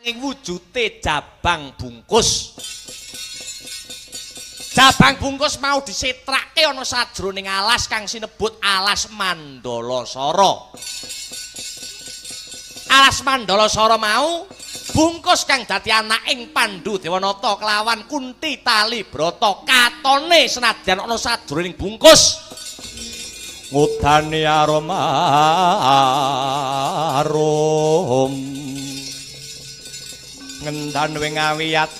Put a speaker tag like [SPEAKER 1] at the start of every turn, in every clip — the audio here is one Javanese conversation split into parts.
[SPEAKER 1] ing wujute jabang bungkus. Jabang bungkus mau disetrake ana sajroning alas kang sinebut alas Mandalasara. Alas Mandalasara mau bungkus kang dadi anaking Pandhu Dewanata kelawan Kunti Talibrata katone senadyan ana sajroning bungkus ngudani arom ngendan wing awiyat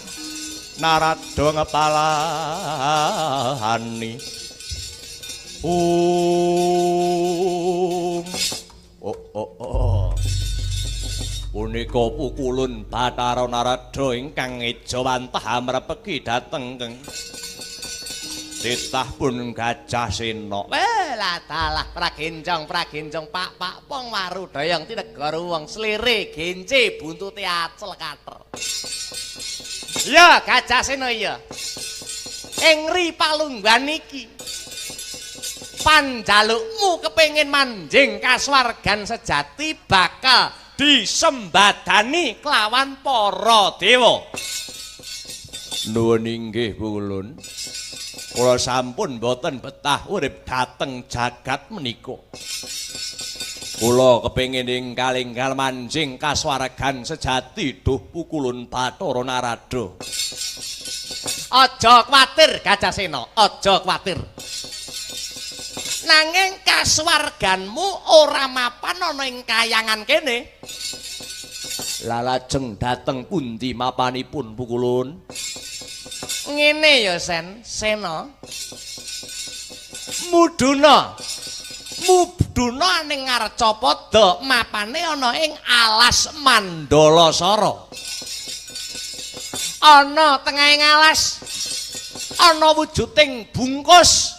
[SPEAKER 1] narada ngepalani punika pukulun Bathara Narada ingkang eja wantah amrepegi dhateng titah pun Gajah Sena. Lah dalah pragenjong pak pong marudaya ti negara wong slire gence buntute acel kater. Ya Gajah Sena ya. Ing ripalunggan iki panjalukmu kepengin manjing kasuwargan sejati bakal disembadani kelawan para dewa. Nuwun inggih Pukulun. Kula sampun boten betah urip dhateng jagat menika. Kula kepengin ingkal-ingkal manjing kasuwargan sejati duh Pukulun Bathara Narada. Aja kuwatir Gajah Sena, aja kuwatir. Nanging kasuwarganmu ora mapan ana ing kayangan kene. Lah lajeng dhateng pundi mapanipun Pukulun? Ngene ya Sena. Muduna ning Arcapada mapane ana ing alas Mandalasara. Ana tengahing alas ana wujuding bungkus.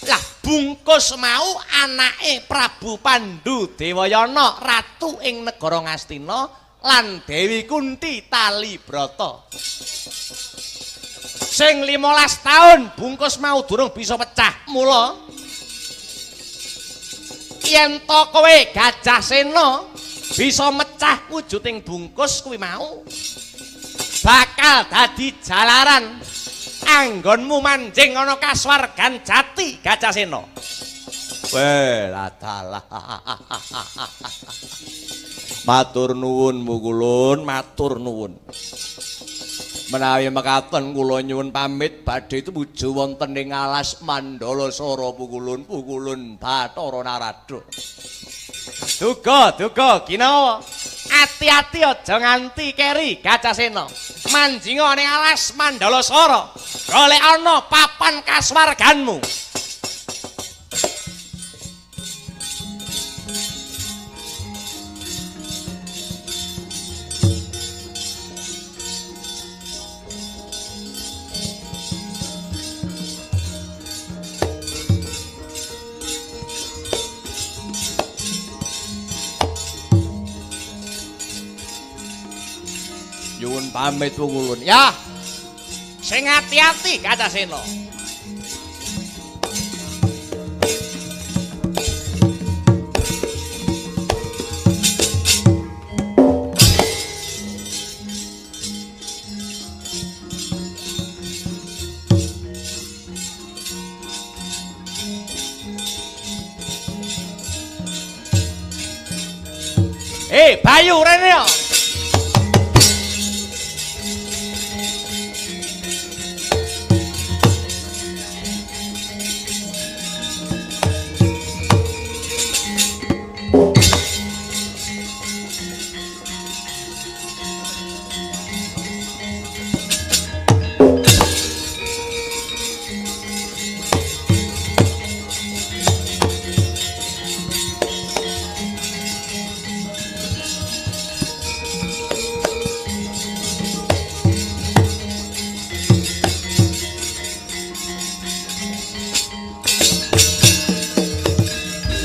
[SPEAKER 1] Lah bungkus mau anake Prabu Pandhu Dewayana ratu ing negara Ngastina lan Dewi Kunti Talibrata. Sing 15 taun bungkus mau durung bisa pecah. Mula yen to kowe Gajah Sena bisa mecah wujuding bungkus kuwi mau bakal dadi jalaran anggonmu manjing ana kasuwargan jati Gajah Sena. Weh dalah. Matur nuwun Pukulun, matur nuwun. Menawi mekaten kula nyuwun pamit badhe tumuju wonten ing alas Mandalasara Pukulun Bathara Narada. Duga kinawa. Ati-ati aja nganti keri Gajah Sena. Manjinga ning alas Mandalasara. Golek ana papan kasuwarganmu. Nyuwun pamit Pukulun. Ya. Sing ati-ati Gajah Sena. Bayu rene yo.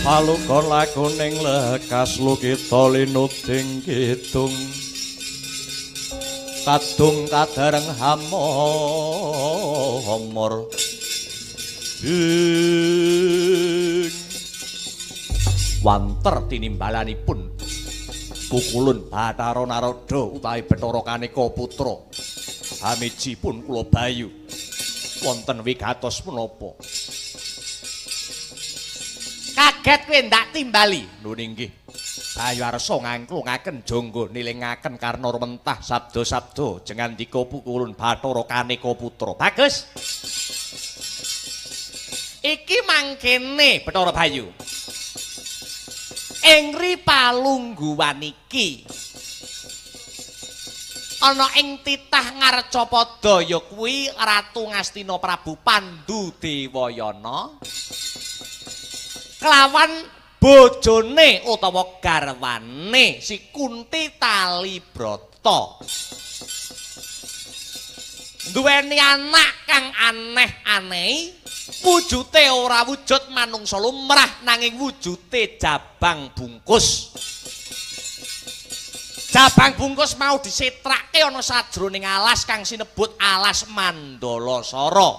[SPEAKER 1] Palukon lakuning lekas lukita linuting kidung kadung kadareng hamor wanter tinimbalanipun Pukulun Bathara Narada utawi Bathara Kaneka putra hamejipun kula Bayu wonten wigatos menapa kaget kowe ndak timbali lho nggih Bayu Arsa ngangklungaken jangga nilingaken karna mentah sabda-sabda jengandika Pukulun Bathara Kaneka putra bagus iki mangkene Bathara Bayu ing ripalungguhan iki ana ing titah Ngarcapada ya kuwi Ratu Ngastina Prabu Pandhu Dewayana kelawan bojone utawa garwane si Kunti Talibrata duweni anak kang aneh-aneh wujute ora wujud manungsa lumrah nanging wujute jabang bungkus. Jabang bungkus mau disetrake ana sajroning alas kang sinebut alas Mandalasara.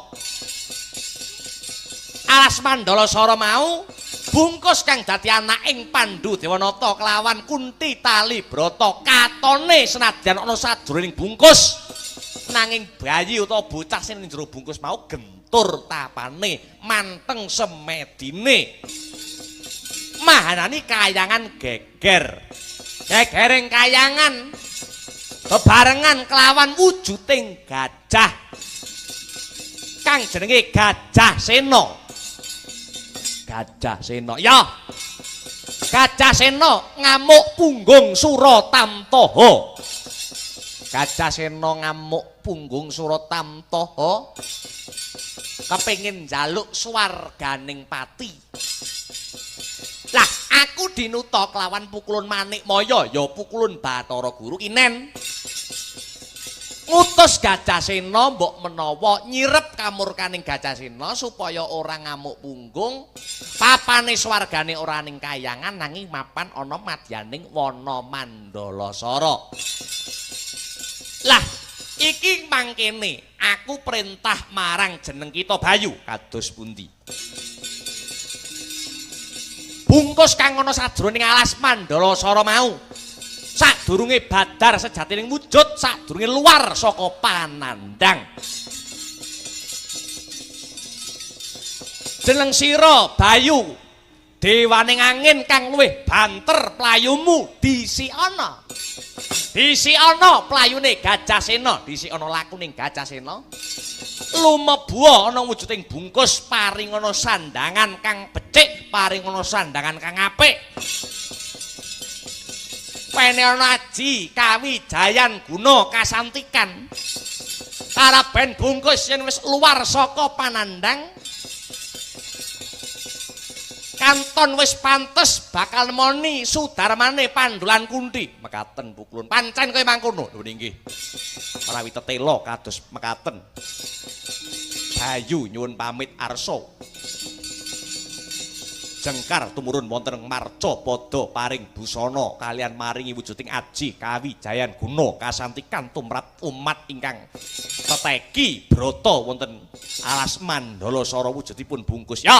[SPEAKER 1] Alas Mandalasara mau bungkus kang dadi anaking Pandhu Dewanata kelawan Kunti Talibrata katone senadyan ana sajroning bungkus nanging bayi utawa bocah sing ning jero bungkus mau gentur tapane manteng semedine mahanani kayangan geger gegering kayangan bebarengan kelawan wujuding gajah kang jenenge Gajah Sena Gajah Sena ya Gajah Sena ngamuk punggung Suratamtaha Gajah Sena ngamuk punggung Suratamtaha kepengin njaluk swarganing pati. Lah aku dinuta kelawan Pukulun Manikmaya ya Pukulun Bathara Guru Kinen. Ngutus Gajah Sena mbok menawa nyirep kamurkaning Gajah Sena supaya ora ngamuk punggung, papane swargane ora ning kayangan nanging mapan ana madyaning wana Mandalasara. Lah iki mangkene aku perintah marang jeneng kita Bayu kados pundi. Bungkus kang ana sajroning alas Mandalasara mau sadurunge badar sejatining wujud sadurunge luar saka panandang. Jeneng sira Bayu dewaning angin kang luwih banter playumu disi ana. Disi ana playune Gajah Sena, disi ana lakuning Gajah Sena. Lumebu ana wujuding bungkus paring ana sandangan kang becik, paring ana sandangan kang apik. Pene ana aji kawijayan guna kasantikan. Karaben bungkus yen wis luar saka panandang kanton wis pantes bakal nemoni sudarmane Pandhulan Kunti mekaten Pukulun pancen kowe mangkono lho nggih menawi tetela kados mekaten Bayu nyuwun pamit arsa jengkar tumurun wonten Marcapada paring busana kalian maringi wujuding aji kawijayan guna kasantikan tumrap umat ingkang teteki brata wonten alas Mandalasara wujudipun bungkus ya.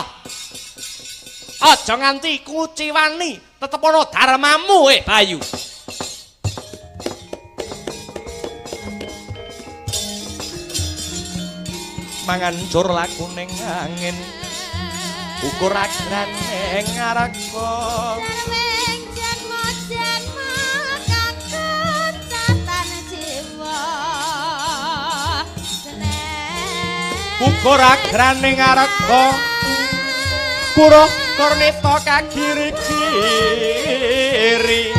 [SPEAKER 1] Aja nganti kuciwani tetep ana dharmamu Bayu. Mangan jur lakuning angin ukur agrane ngaraka ukur agrane ngaraka kura Kornita kagiri-giri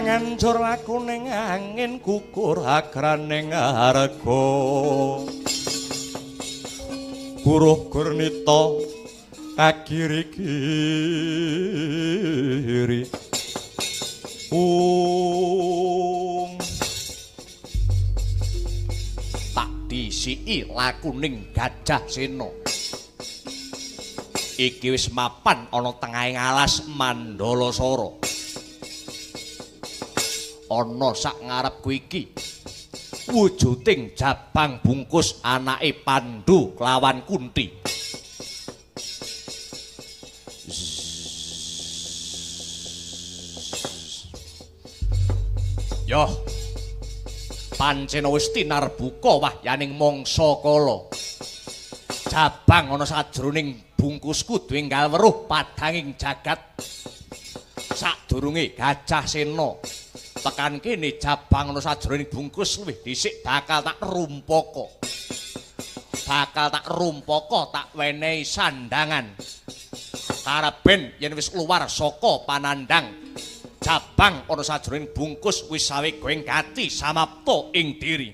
[SPEAKER 2] ngancur aku ning angin gugur agraning harga Guruh Gurnita kagiri-giri
[SPEAKER 1] tak disiki lakuning Gajah Sena iki wis mapan ana tengahing alas Mandalasara ana sak ngarepku iki wujuding Jabang bungkus anake Pandhu kelawan Kunti. Yo, pancen wis tinarbuka wahyaning mangsa kala. Jabang ana sajroning bungkusku duwe enggal weruh padhanging jagat. Sadurunge Gajah Sena tekan kene Jabang ana sajroning bungkus luwih dhisik bakal tak rumpaka. Tak wenehi sandangan. Kareben yen wis luwar saka panandang Jabang ana sajroning bungkus wis sawe goeng gati samapta ing diri.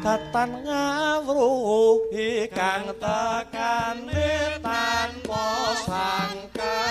[SPEAKER 2] Katan ngawruhi kang tekane tanpa sangka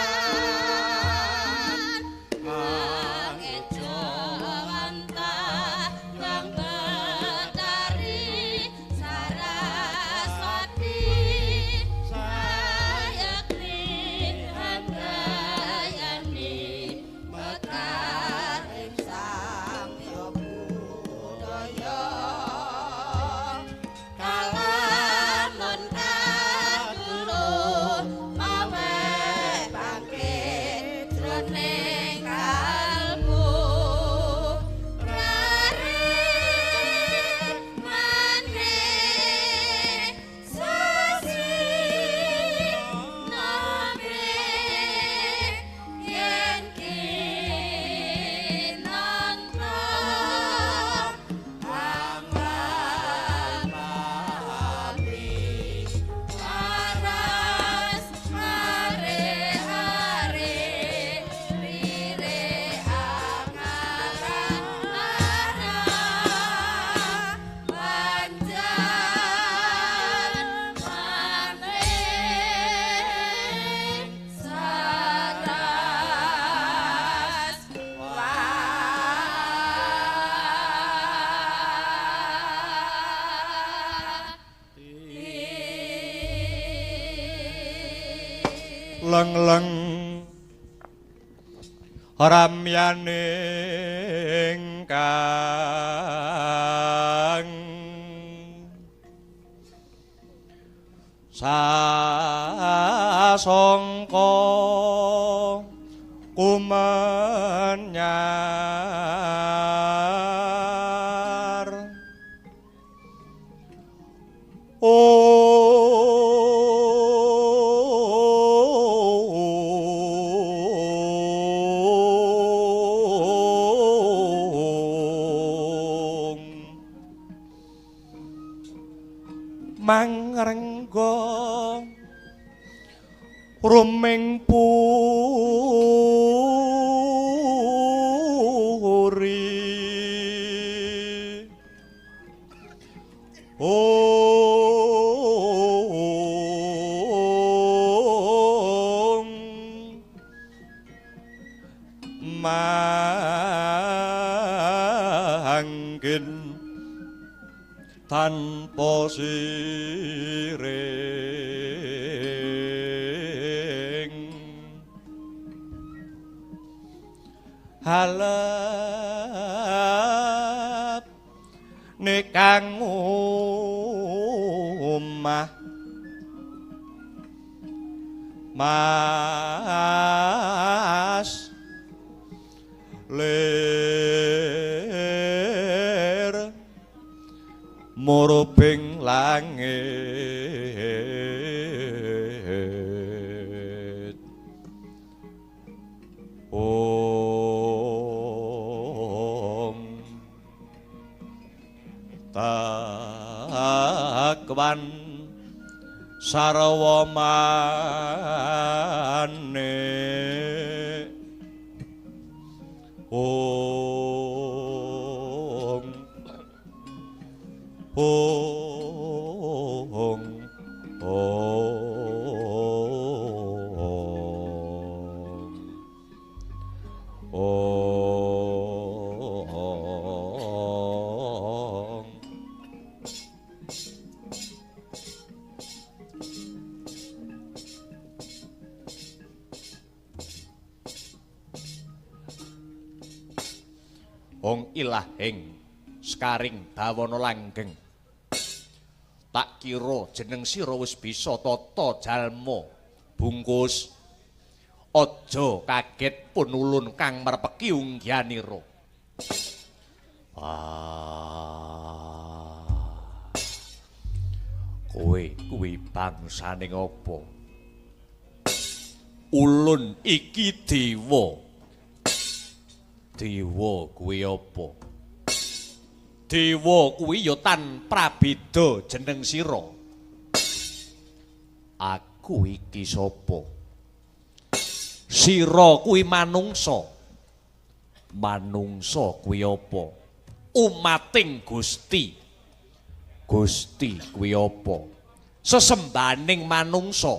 [SPEAKER 2] leng-leng ramyaning kang sasangka kumenyar mangrengga ruming puri mangkin tanpa siring halap nekang omah mas ler muruping langit om takwan sarwa maneh om
[SPEAKER 1] Wong ilahing skaring bawana langgeng tak kira jeneng sira wis bisa tata jalma bungkus aja kaget pun ulun kang merpeki unggihanira kowe kuwi bangsane apa ulun iki dewa dewa kuwi apa? Dewa kuwi ya tan prabeda jeneng sira. Aku iki sapa? Sira kuwi manungsa. Manungsa kuwi apa? Umating Gusti. Gusti kuwi apa? Sesembahaning manungsa.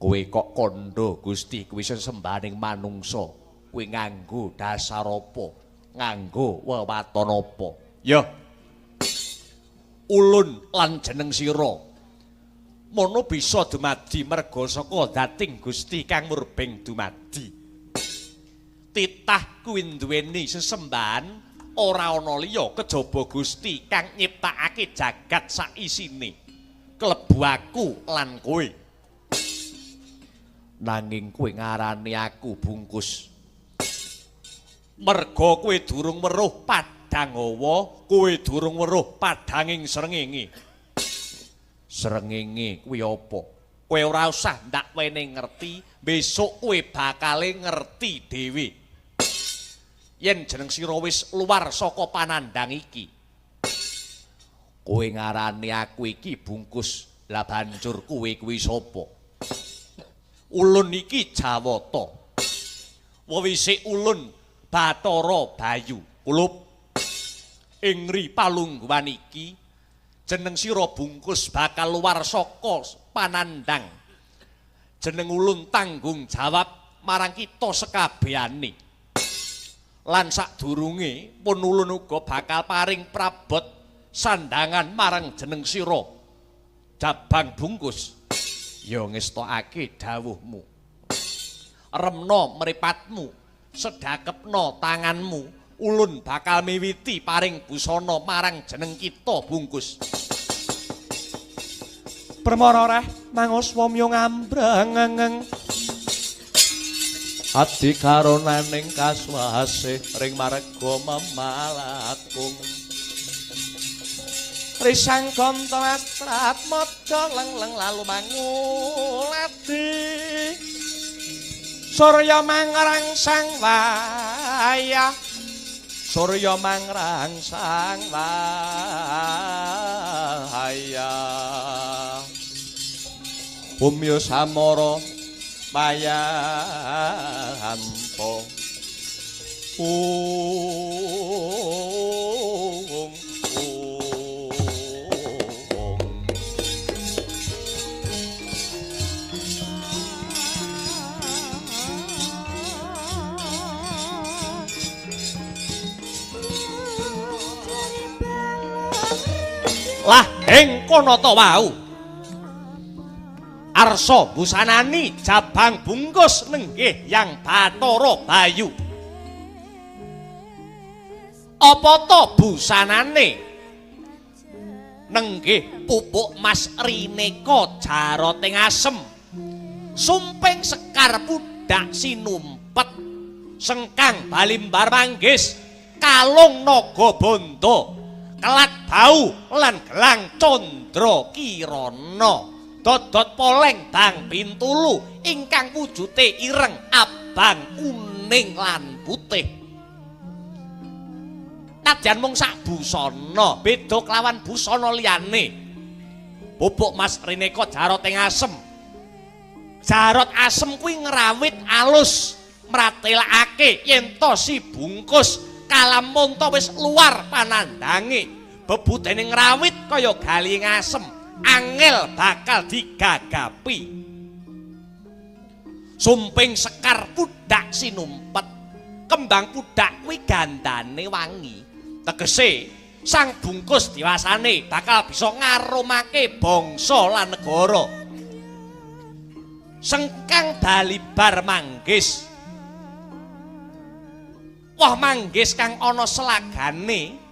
[SPEAKER 1] Kowe kok kandha Gusti kuwi sesembahaning manungsa. Kuwi nganggo dasar apa? Nganggo wewaton apa? Ya. Ulun lan jeneng sira. Mono bisa dumadi merga saka dating Gusti kang murbeng dumadi. Titah kuwi duweni sesembahan ora ana liya kejaba Gusti kang nyiptakake jagat sak isine. Klebu aku lan kowe. Nanging kowe ngarani aku bungkus. Merga kowe durung weruh padhang hawa, kowe durung weruh padhanging srengenge. Srengenge kuwi apa? Kowe ora usah ndak wene ngerti, besok kowe bakale ngerti dhewe. Yen jeneng sira wis luar saka panandang iki. Kowe ngarani aku iki bungkus, lah banjur kowe kuwi sapa? Ulun iki Jawata. Wewisik ulun Bathara Bayu kulup ing ripalungguhan iki jeneng sira bungkus bakal luar saka panandang jeneng ulun tanggung jawab marang kita sekabehane lan sadurunge pun ulun uga bakal paring prabot sandangan marang jeneng sira Jabang bungkus ya ngestokake dawuhmu remna mripatmu sedakepno tanganmu ulun bakal miwiti paring busana marang jeneng kita bungkus
[SPEAKER 2] permara reh mangus wamya ngambreng ati karonaning kaswasih ring marga memalakung risang gonto astrat mojo leng-leng lalu mangulati Surya mangrangsang wayah surya mangrangsang wahaya umya samara mayanto
[SPEAKER 1] lah ing kono ta wau arsa busanani jabang bungkus nenggih yang Bathara Bayu apa to busanane nenggih pupuk mas rineka jaroting asem sumping sekar pudak sinumpet sengkang balimbar manggis kalung naga bondo kelat bau lan gelang condra kirana dodot poleng bang pintulu ingkang wujute ireng abang kuning lan putih nadyan mung sak busana beda kelawan busana liyane pupuk mas rineka jaroting asem jarot asem kuwi ngrawit alus mratelakake yen to si bungkus kalamun to wis luar panandange bebutene ngrawit kaya galing asem angel bakal digagapi sumping sekar pudak sinumpet kembang pudak kuwi gandane wangi tegese sang bungkus diwasane bakal bisa ngaromake bangsa lan negara sengkang balibar manggis wah manggis kang ana selagane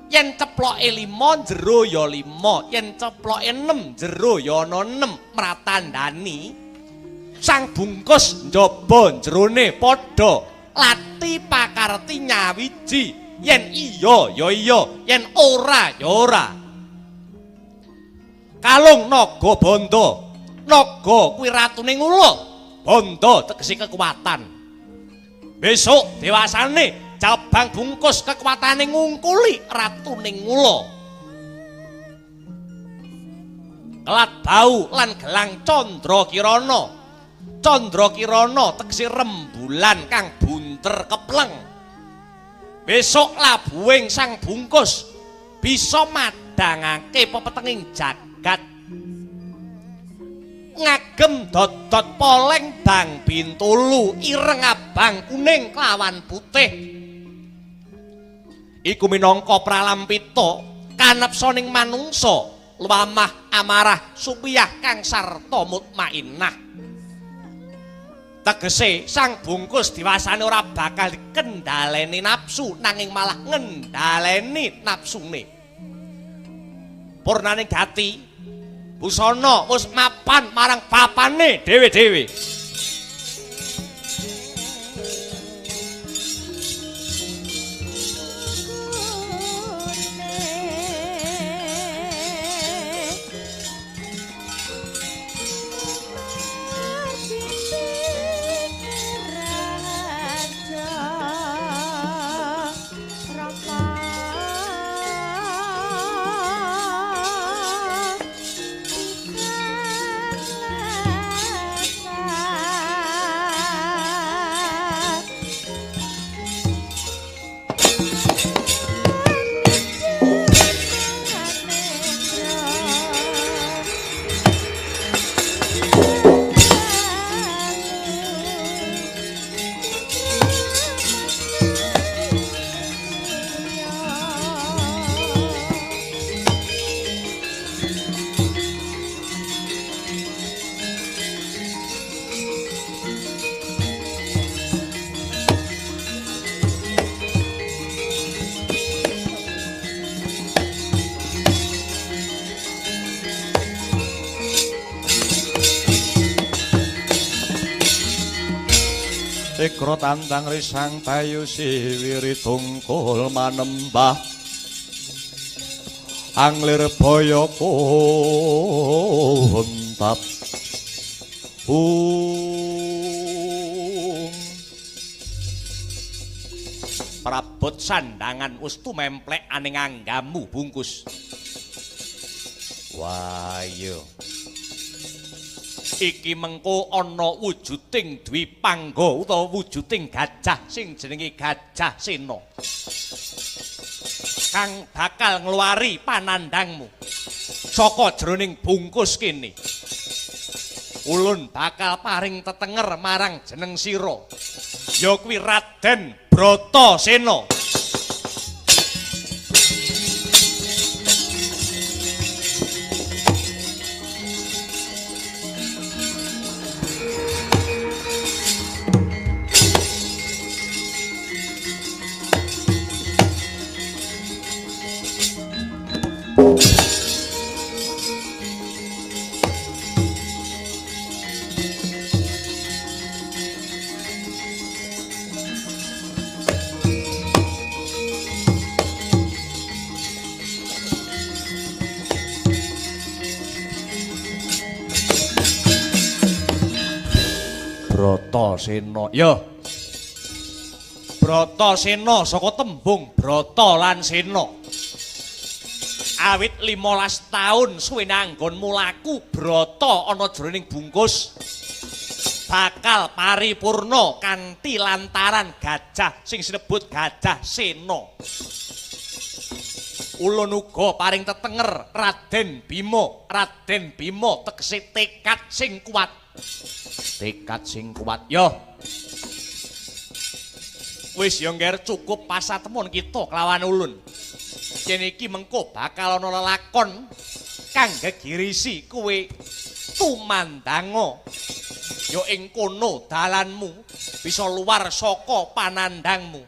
[SPEAKER 1] yen ceploke 5 jero ya 5 yen ceploke 6 jero ya ana 6 mratandani sang bungkus njaba jerone padha lati pakarti nyawiji yen iya ya iya yen ora ya ora kalung naga bondo naga kuwi ratune ngula bondo tegese kekuatan besok dewasane jabang bungkus kekuatane ngungkuli ratuning ngula kelat bau lan gelang Candra Kirana tegese rembulan kang bunter kepleng besok labuhing sang bungkus bisa madhangake pepetenging jagat ngagem dodot poleng bang bintulu ireng abang kuning kelawan putih iku minangka pralampita kanepsaning manungsa luamah amarah supiyah kang sarta mutmainnah tegese sang bungkus diwasane ora bakal dikendhaleni nafsu nanging malah ngendhaleni nafsune purnaning gati busana wis mapan marang papane dhewe-dhewe Ikra tandang risang bayu siwiri tungkul manembah anglir boyo kuntap prabot sandangan wis tumemplek aning anggamu bungkus. Wah iya. Iki mengko ana wujuding Dwi Pangga utawa wujuding gajah sing jenenge Gajah Sena. Kang bakal ngluwari panandangmu saka jroning bungkus kene. Ulun bakal paring tetenger marang jeneng sira. Ya kuwi Raden Bratasena. Bratasena. Ya. Bratasena saka tembung brata lan sena. Awit 15 taun suwene anggonmu laku brata ana jroning bungkus bakal paripurna kanthi lantaran gajah sing sinebut Gajah Sena. Ulun uga paring tetenger Raden Bima. Raden Bima tegese tekad sing kuat. Tekad sing kuat. Yo. Wis yo ngger cukup pasatemon kita kelawan ulun. Kene iki mengko bakal ana lelakon kang gegirisi kowe tumandanga. Yo ing kono dalanmu bisa luar saka panandangmu.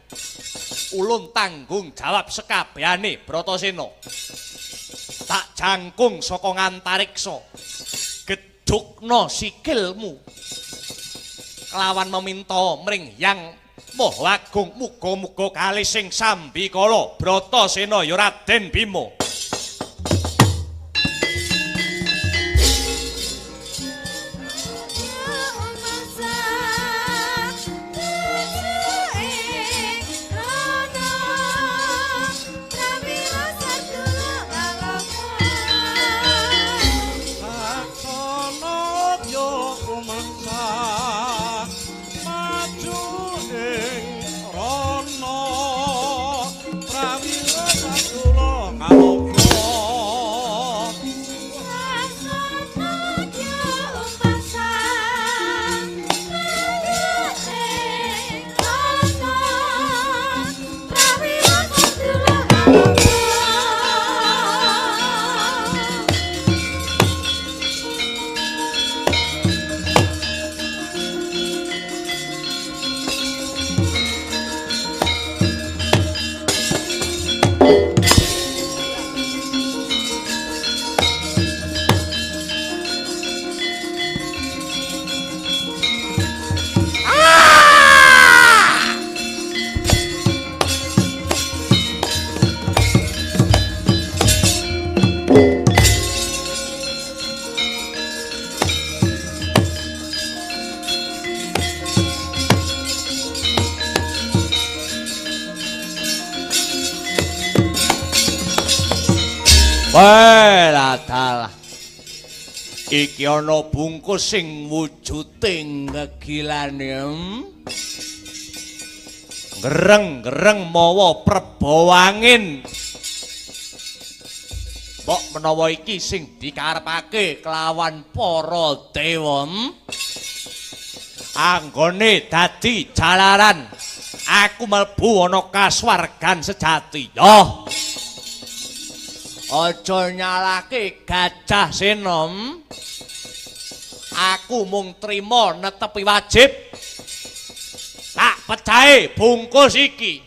[SPEAKER 1] Ulun tanggung jawab sekabehane Bratasena. Tak jangkung saka ngantariksa. Gedhukna sikilmu. Kelawan meminta mring Hyang Maha Agung muga-muga kalih sing sambikala Bratasena ya Raden Bima. Dalah. Iki ana bungkus sing wujuding gegilane. Gereng-gereng mawa prebawangin. Mbok menawa iki sing dikarepake kelawan para dewa. Anggone dadi jalaran aku mlebu ana kasuwargan sejati. Yo. Aja nyalake Gajah Sena. Aku mung trima netepi wajib. Tak pecahe bungkus iki.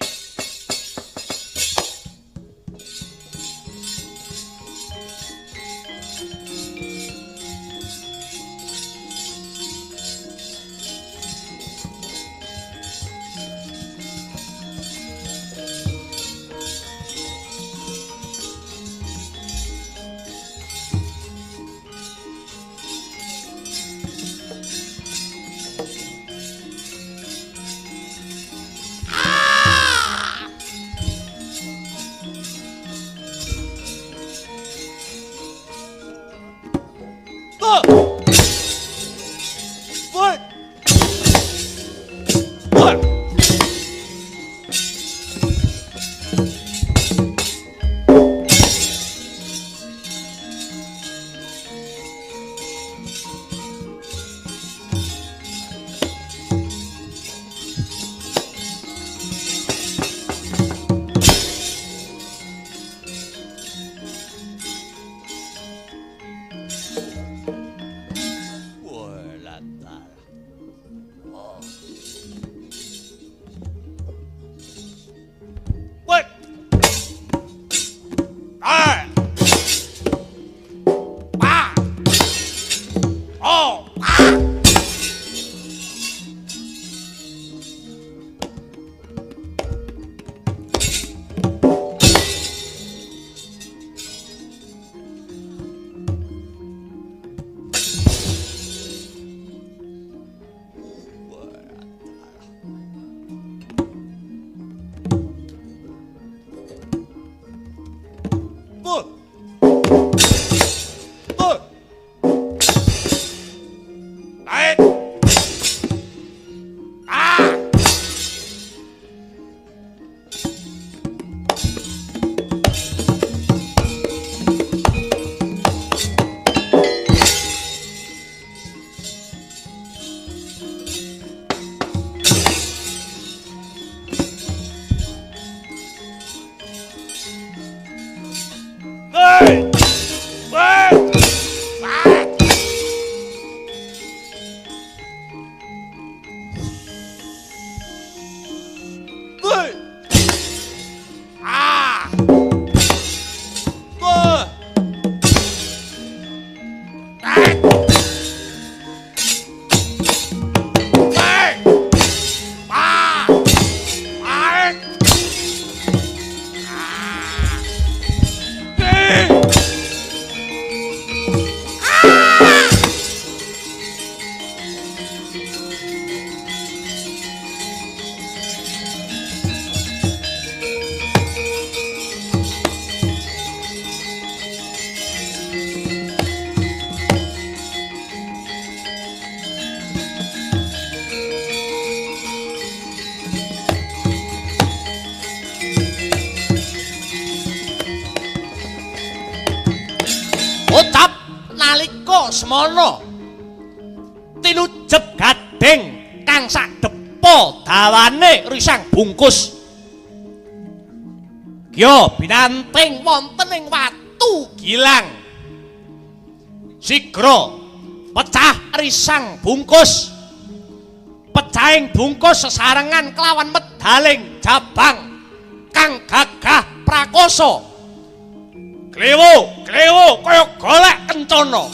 [SPEAKER 1] Laksmana tinujeb gading kang sadepa dawane risang bungkus. Gya binanting wonten ing watu gilang. Sigra pecah risang bungkus. Pecahing bungkus sesarengan kelawan medaling jabang kang gagah prakoso. Klewu kaya golek kencana.